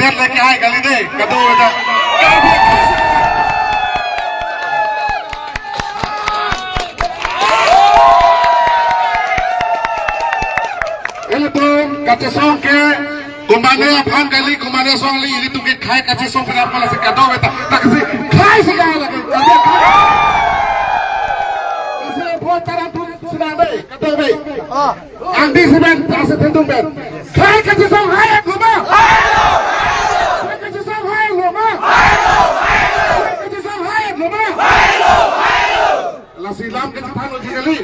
President lagi hai kali deh, kado ada. Ini tuh kaca song ke kumane apaan kali kumane song li ini tuh khai kaca song kenapa lah si kado beta tak si khai segala lagi. Kasih buat cara tuh sudah deh kado deh. Andi sebentar terasa tentu ben. Khai kaca song hai aku mah. Silam kecepatan uji kali,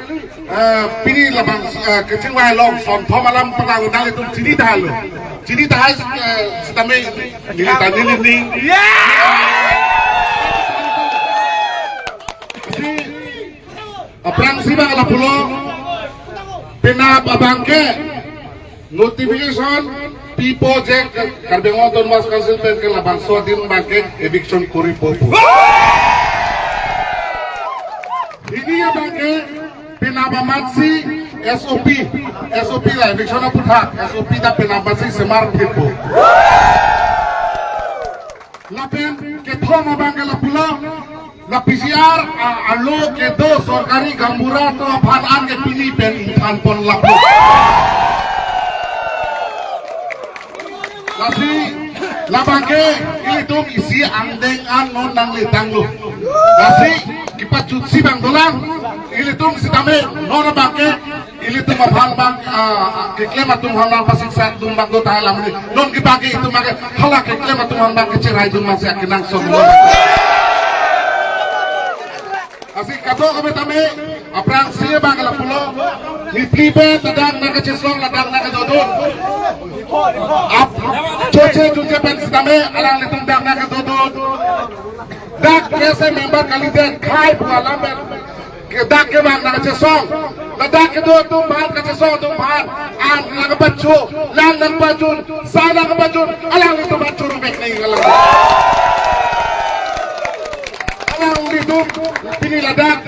pilih labang kecil wahai long, son thomalam pernah undang itu cini dah sedang nilai. Perang sibang ala pulau, pena babangke, notification, people check, karbengon don mas konsultan ke labang suatin bangke eviction kuri popo. Ini ya bangke penabamatsi SOP lah eviction putar SOP dah penabamatsi semar people. Lapen ke thoma bangke la pulau la PCR alo ke do सरकारी गंबुरा तो फान के पिनी पेन इंसान पन लापो lasi labangke ini tuh isi andeng non nang litang lu lasi kipat cuci bang dolang ini tuh si tame non bangke ini tuh mafal bang keklem atum halang pasik sak tum bang do tahalam non kipake itu make halak keklem atum halang kecerai tum masih akinang sono asik kato kami tame aprang siya bang ala pulo nitlibe tadang nakachesong ladang nakadodon ap choche chunche pen tame alang litung dang nakadodon dak kese member kaliden khai pualam ben dak ke bang nakachesong ladak ke do tum bhat kachesong tum bhat an nakabachu lang nakabachun sa nakabachun alang litung bachun bek nei alang litum pini ladak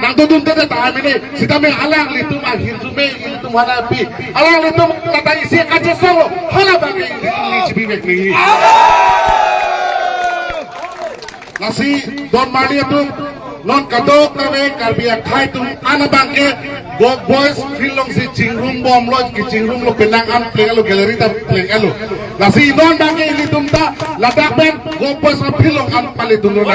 nang dudun tete taham ini sitame alang litum akhir sume litum hanapi alang litum kata isi kaca solo hala bagi ini cibi bek ni nasi don mali itu non kadok nawe karbia khai tum ana bangke boys filong si cingrum bom lo ki cingrum lo penangan plengalo galeri ta plengalo nasi don bangke litum ta ladak ben boys filong an pali dunun